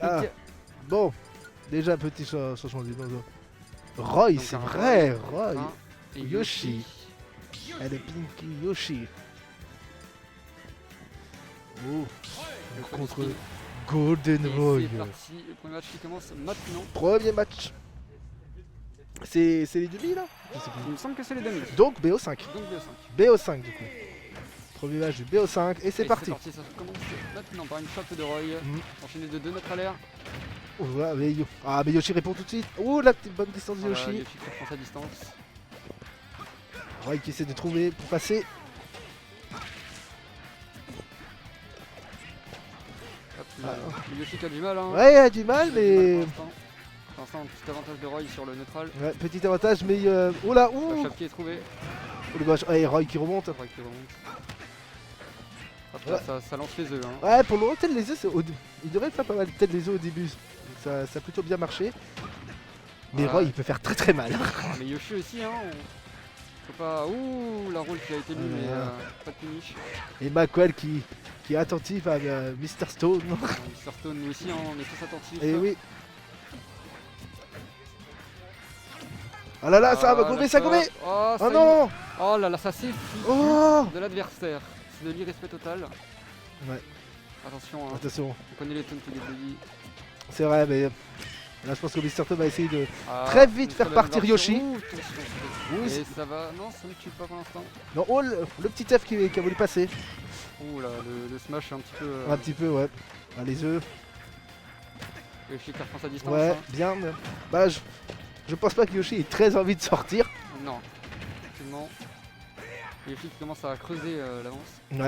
Ah, pique. bon, déjà petit changement de dinosaure. Roy, Donc, c'est un vrai, Roy, Roy. un, et Yoshi. Elle est Pinky Yoshi. Oh, Le contre spin. Golden Et Roy. c'est parti, le premier match qui commence maintenant. Premier match. C'est les demi là Je sais Il plus. me semble que c'est les demi. Donc BO5. Donc BO5. BO5 du coup. Premier match du BO5 et c'est Et parti. ça commence maintenant par une chope de Roy. Enchaîné de 2 mètres à l'air. Oh, voilà, mais Yoshi répond tout de suite. Oh la petite bonne distance de Voilà, Yoshi. Yoshi qui reprend sa distance. Roy qui essaie de trouver pour passer. Hop, là, Yoshi qui a du mal. Hein. Ouais, il a du mal, Il a du mais. mal pour l'instant, un petit avantage de Roy sur le neutral. Ouais, petit avantage, mais. Oh là, La ouh chope qui est trouvée. Oh le gauche, ouais, Roy qui remonte. Roy qui remonte. Hop, là, ça lance les œufs. Hein. Ouais, pour le moment, peut-être les œufs, il devrait faire pas mal peut-être les œufs au début. Ça a plutôt bien marché. Mais Voilà. Roy, il peut faire très très mal. Ah, mais Yoshi aussi, hein. Faut pas. Ouh, la roule qui a été mise, mais pas de finish. Et Macquel qui est attentif à Mr. Stone. Mr. Stone, nous aussi, hein, on est tous attentifs. Et oui. Ah là là, ça va gommer, ça gommer. Oh, Oh non. Oh là là, ça c'est Oh. de l'adversaire. C'est de l'irrespect total. Ouais. Attention, hein. Attention, On connaît les taunts des Baby. c'est vrai, mais là je pense que Mr. Stone va essayer de Ah, très vite une faire très partir bonne Yoshi. ouverture. Ouh, attention. Oui, Et c'est- ça va. Non, ça ne tue pas pour l'instant. non, oh, le petit F qui a voulu passer. Ouh là, le smash est un petit peu. Un petit peu, ouais. Ah, les œufs. Yoshi qui reprend sa distance. Ouais, Hein. bien. Mais... Bah, je pense pas que Yoshi ait très envie de sortir. Non, effectivement. Yoshi qui commence à creuser l'avance. Ouais.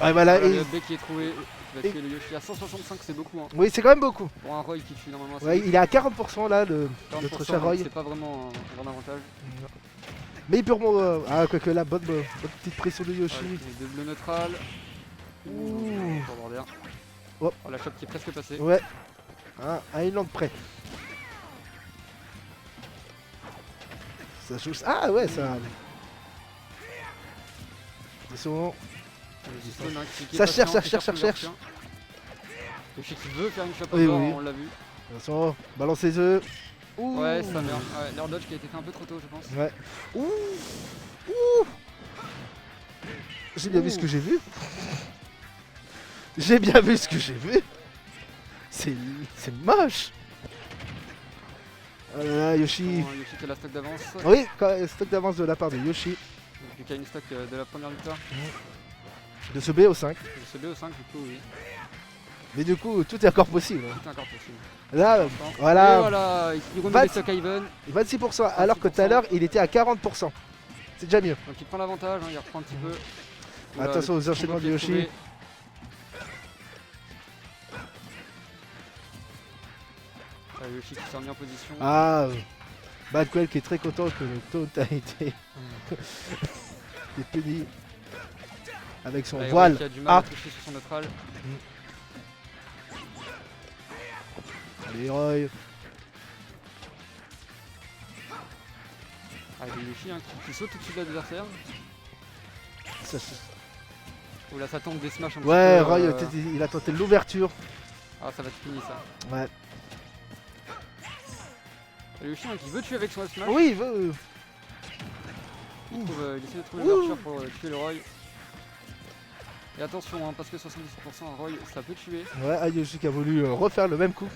Ouais, voilà. Voilà, Et... le B qui est trouvé. Qui va tuer le Yoshi à 165, c'est beaucoup. Hein. Oui, c'est quand même beaucoup. Pour un Roy qui tue normalement. Ouais, il est à 40% là, notre 40%, cher Roy. c'est pas vraiment un grand avantage. Mais il peut remonter. Ah, quoique là, bonne petite pression de Yoshi. Ouais, de bleu neutral. Ouh. Pour border. Oh. Oh, la chope qui est presque passée. Ouais. Ah, à une langue près. Ça joue. Ah ouais, ça. Attention. Stone, hein, qui est Ça patient, cherche, qui ça cherche. l'ouverture. Yoshi qui veut faire une chope Oui, encore, oui. on l'a vu. Attention, balance les œufs. Ouh. Ouais, ça merde. Ouais, l'air dodge qui a été fait un peu trop tôt, je pense. Ouais. Ouh. Ouh. J'ai bien vu ce que j'ai vu. J'ai bien vu ce que j'ai vu. C'est moche. Oh là là, Yoshi. Bon, Yoshi qui a la stock d'avance. Oui, stock d'avance de la part de Yoshi. Vu qu'il y a une stock de la première victoire. De ce BO5. C'est B au 5 du coup, oui. Mais du coup, tout est encore possible. Tout est encore possible. Là, Et voilà, voilà, il remet 20 les stocks à even. 26%, alors que tout à l'heure, il était à 40%. C'est déjà mieux. Donc il prend l'avantage, hein, il reprend un petit peu. Oula, Attention le aux petit enchaînements combo de qui est Yoshi. trouvé. Yoshi qui s'est remis en position. Ah, Badquel qui est très content que le taunt a été puni avec son Là, voile. Qui a du mal Ah. à toucher sur son neutral. Allez, Roy. Ah, il y a Yoshi hein, qui saute au-dessus de l'adversaire. Oula, ça tombe des smash un petit Ouais, peu. Roy, il a tenté l'ouverture. Ah, ça va être fini ça. Ouais. Yoshi hein, qui veut tuer avec son smash. Oui, il veut. Il essaie de trouver Ouh. l'ouverture pour tuer le Roy. Et attention, hein, parce que 70% un Roy, ça peut tuer. Ouais, ah, Yoshi qui a voulu refaire le même coup.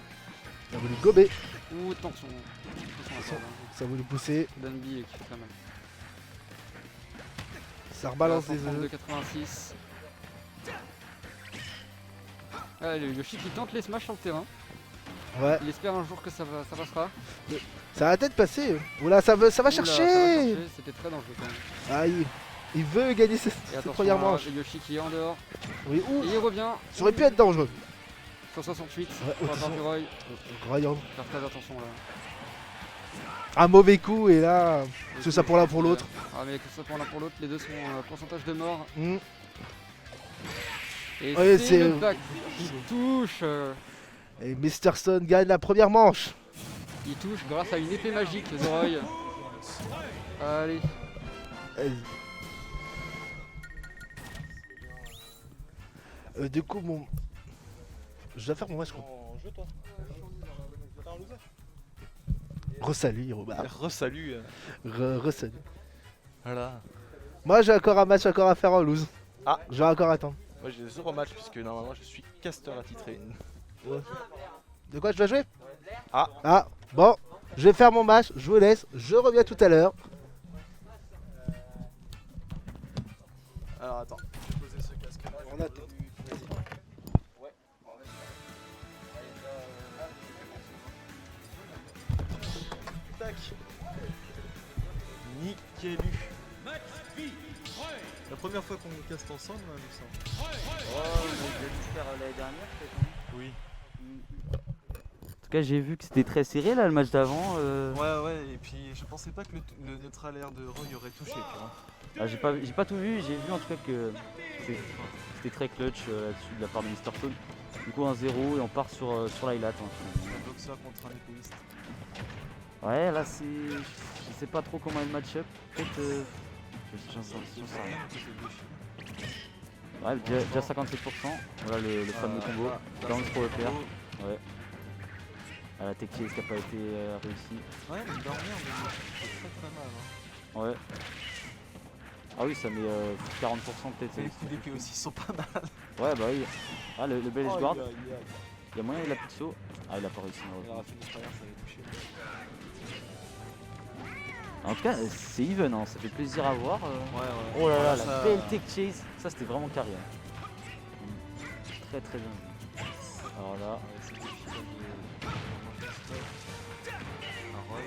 Il a voulu gober. Ouh, attention. Ça a voulu pousser. Danby qui fait très mal. Ça rebalance des de œufs. 86. Ah, le Yoshi qui tente les smash sur le terrain. Ouais, Il espère un jour que ça passera. ça va peut-être passer. Oula, ça va Oula, ça va chercher. C'était très dangereux quand même. Ah, il veut gagner cette Et attention, première manche. Yoshi qui est en dehors. Oui, ouh, Et il revient. ça aurait pu être dangereux. 168 Ouais, pour la part attention. du Roy. Royal. Faire très attention là. Un mauvais coup et là, c'est ça pour l'un pour l'autre. Ah mais que ça pour l'un pour l'autre, les deux sont pourcentage de mort. Hmm. Et Ouais, c'est c'est- le back qui touche. Et Mr. Stone gagne la première manche. Il touche grâce à une épée magique de Roy. Allez. Du coup, bon. Je dois faire mon match. Je crois. En jeu, toi. T'es un loser. Re-salut, Robert. Re-salut. Re-salut. Voilà. Moi, j'ai encore un match encore à faire en loose. Ah. Je vais encore attendre. Moi j'ai 0 match puisque normalement je suis casteur attitré. De quoi je dois jouer? Ah. Ah, bon. Je vais faire mon match. Je vous laisse. Je reviens tout à l'heure. Alors attends, je vais poser ce casque là. On attend. Ouais. Tac. Nickel. La première fois qu'on caste ensemble, il me semble. Oh, on a dû le faire l'année dernière peut-être. Oui. En tout cas, j'ai vu que c'était très serré là le match d'avant. Ouais, et puis je pensais pas que le neutral air de Roy aurait touché, tu vois. Ah, j'ai pas tout vu, j'ai vu en tout cas que c'était très clutch là-dessus de la part de Mr. Stone. Du coup 1-0 et on part sur l'highlight. Un boxeur contre un égoïste. Ouais, là c'est. Je sais pas trop comment est le match-up. Peut-être. J'en sais rien. Ouais, déjà 57%. Voilà le fameux combo. Down throw upper. Ouais. Ah, la tech chase qui a pas été réussie. Ouais, mais dormir, mais c'est très mal. Hein. Ouais. Ah oui, ça met 40% peut-être. Et les coups d'épée aussi sont pas mal. Ouais, bah oui. Ah, le bel edge guard. Il Il y a moyen de la pixo. Ah, il a pas réussi. aura fait une traverse, ça avait touché. En tout cas, c'est even, hein. Ça fait plaisir à voir. Ouais. Oh là là, Ça- la belle tech chase. Ça, c'était vraiment carré. Hein. Très très bien. Alors là, Ouais, c'est difficile de manger le stop. Un Roy.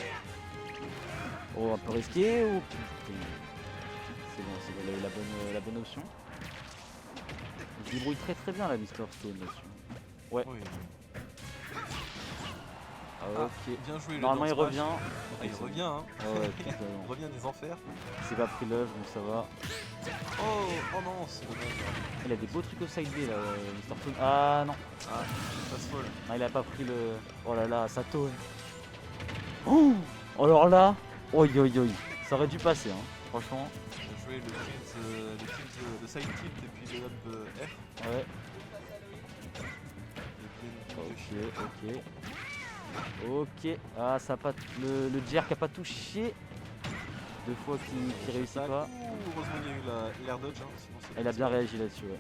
oh, un peu risqué. Oh, putain. C'est bon, il a eu la bonne option. Il se débrouille très très bien, la Mr. Stone là-dessus. Ouais. Oui. Ah, Ah, ok. Bien joué. le Normalement, il down smash. revient. Ah, il revient, hein. Ouais, Il totalement. revient des enfers. Il s'est pas pris l'œuvre, donc ça va. Oh non, c'est dommage. Il a des beaux trucs au side B là, Mr. Stone. Ah non. Ah, passe folle. Non, il a pas pris le. Oh là là, ça tourne. Oh, alors là, oi oi oi. Ça aurait dû passer, hein. Franchement. J'ai joué le tilt, le side tilt et puis le up R. Ouais. Le Ok. Ok. Ah, ça a pas. Le jerk a pas touché. Deux fois qu'il réussit pas. Heureusement il y a eu l'air dodge, hein, sinon c'est- Il a bien réagi là-dessus, ouais.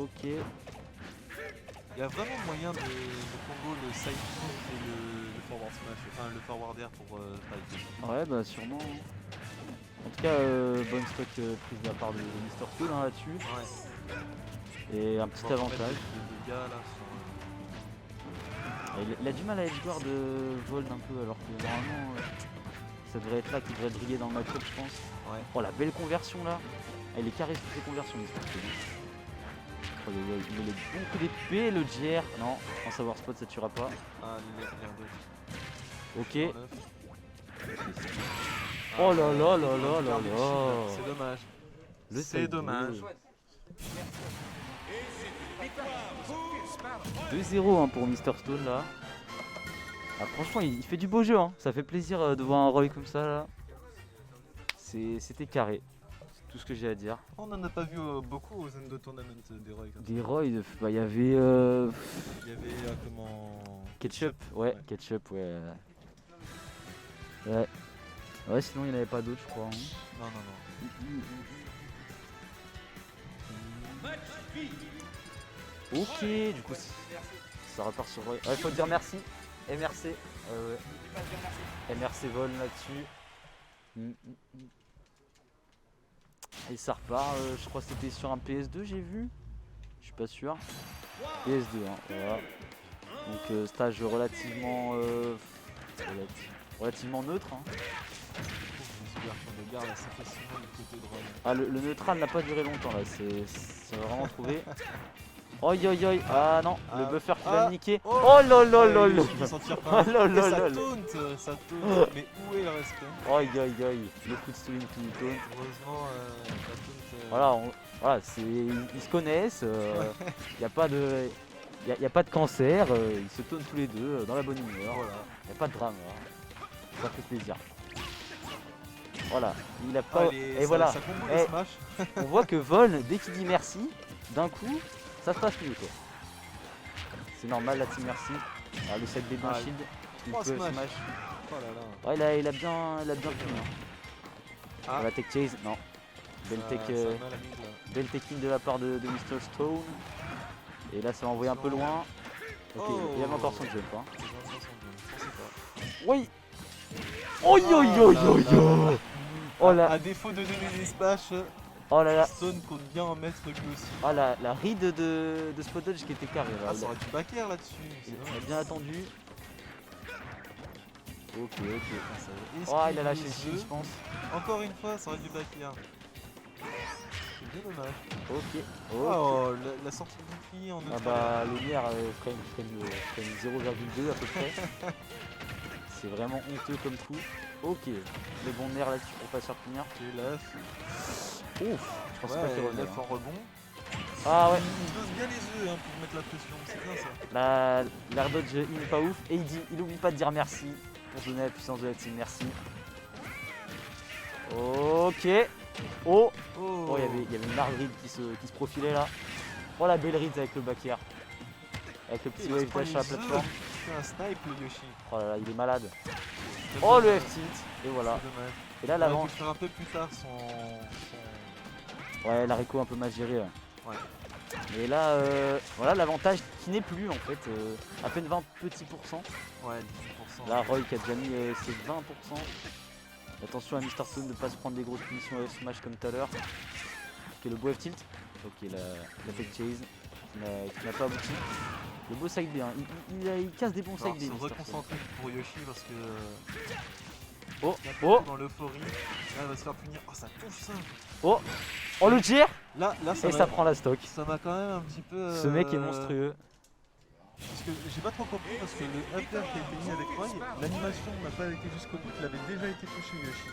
Ok. Il y a vraiment moyen de combo le side tilt et le forward smash, enfin le forward air pour Pike. Ouais, bah sûrement. En tout cas, bonne stock prise de la part de Mr. Stone hein, là-dessus. Ouais. Et un petit On va remettre avantage. les gars là sur... Il a du mal à edgeguard de Vold un peu alors que normalement ça devrait être là qu'il devrait briller dans le match-up je pense. Ouais. Oh la belle conversion là. Il est carré sur ses conversions Mr. Stone. Oh, il met les bons coups d'épée, le JR. Non, en savoir spot ça tuera pas. Ah, l'air dodge. Ok. Sur neuf. Oh là là là là là C'est là. dommage. Le C'est side dommage. 2-0 hein, pour Mr. Stone là. Ah, franchement il fait du beau jeu hein. Ça fait plaisir de voir un Roy comme ça là. C'était carré. C'est tout ce que j'ai à dire. On n'en a pas vu beaucoup aux Endo Tournament des Roy comme ça. Des Roy, bah il y avait Il y avait comment... Ketchup, ouais, Ketchup, ouais. Ouais. Ouais, sinon il n'y en avait pas d'autres, je crois. Hein. Non. Ok, du coup, ça repart sur Roy. Ouais, faut dire merci. MRC. Ouais. MRC vol là-dessus. Et ça repart, je crois que c'était sur un PS2, j'ai vu. Je suis pas sûr. PS2, hein, voilà. Donc, stage relativement neutre. Hein. Ce garçon de garde assez facilement du côté de Roy. Ah, le neutral n'a pas duré longtemps là, ça va vraiment trouver. Oi oi oi, ah non, le buffer qui va le niquer. Oh. Oh là là là Il là. suffit de sentir Oh pas. là Et là ça là. taunt. Mais où est le respect? Oi oi oi, le coup de swing qui taunt. Heureusement, ça taunt. Voilà, ils se connaissent, il n'y a pas de... Y a pas de cancer, ils se tauntent tous les deux dans la bonne humeur, Voilà. il n'y a pas de drame, voilà. Ça fait plaisir. Voilà, il a pas... Allez, et voilà, ça combo Eh. les smash. on voit que Vol, dès qu'il dit merci, d'un coup, Ça se passe mieux quoi. C'est normal la team merci. Ah, le side B bien Ah, shield. Il oh, peut smash. smash. Oh là là. Ouais il a bien tenu. Hein. Ah. On va tech chase, non. Belle tech, Ça a mal à mid, là. belle technique de la part de Mr Stone. Et là ça va envoyer un peu loin. Ok, Oh. il y avait encore son jump. Hein. Les gens sont bien, je pensais pas. Oui. Oh yo yo yo yo. Oh là, À défaut de donner des splash, oh là là. Stone compte bien en mettre lui aussi. Oh la ride de Spot Dodge qui était carré là. Ah, ça aurait du back air là-dessus. Il c'est a vrai. bien attendu. Ok. Ah, ça va. Oh il a lâché le Esquive shield le je pense. Encore une fois, ça aurait du back air. C'est bien dommage. Ok. Oh, la sortie du bouclier en Ah neutral. bah Lumière frame 0,2 à peu près. C'est vraiment honteux comme coup. Ok, les bons nerfs là-dessus pour pas se faire punir. Ok, l'œuf. Ouf, je pensais pas qu'il Ouais, revenait. l'œuf en rebond. Ah ouais, Il dose bien les œufs hein, pour mettre la pression, c'est bien ça. l'air dodge il n'est pas ouf. Et il oublie pas de dire merci pour donner la puissance de la team, merci. Ok. Oh, Oh, il y avait une large ride qui se profilait là. Oh la belle ride avec le back air. Avec le petit il wave se prend dash sur la les œufs. plateforme. C'est un snipe le Yoshi. Oh là là, il est malade. C'est Oh le dommage. F-tilt. Et voilà. C'est dommage. Et là Il aurait l'avant. pu faire un peu plus tard Ouais, l'haricot un peu mal géré. Ouais. Et là, voilà l'avantage qui n'est plus en fait. À peine 20 petits pourcents. Ouais, 10%. Là, Roy qui a déjà mis ses 20%. Attention à Mr. Stone de ne pas se prendre des grosses punitions à F-Smash comme tout à l'heure. Ok, le beau F-tilt. Ok, la fake chase qui n'a pas abouti. Le beau side B, hein. Il casse des bons Alors, side B. se Mr. Stone. reconcentrer pour Yoshi parce que Oh, il est un peu oh, dans l'euphorie. Là, il va se faire punir. Oh, ça touche ça. oh, oh le tir. Là, ça Et ça prend la stock. ça m'a quand même un petit peu. Ce mec est monstrueux. Parce que j'ai pas trop compris parce que le up air qui a été mis avec Roy, l'animation n'a pas été jusqu'au bout, il avait déjà été touché Yoshi.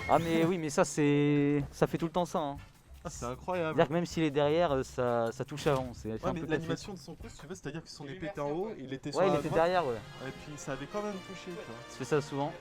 Ah mais oui, mais ça fait tout le temps ça. Hein. Ah, c'est incroyable. C'est-à-dire que même s'il est derrière, ça touche avant. C'est Ouais, un mais peu l'animation de son coup, si tu veux, c'est-à-dire que son épée était en haut, il était sur Ouais, il la était droite, derrière, ouais. et puis ça avait quand même touché, tu vois. Il se fait ça souvent.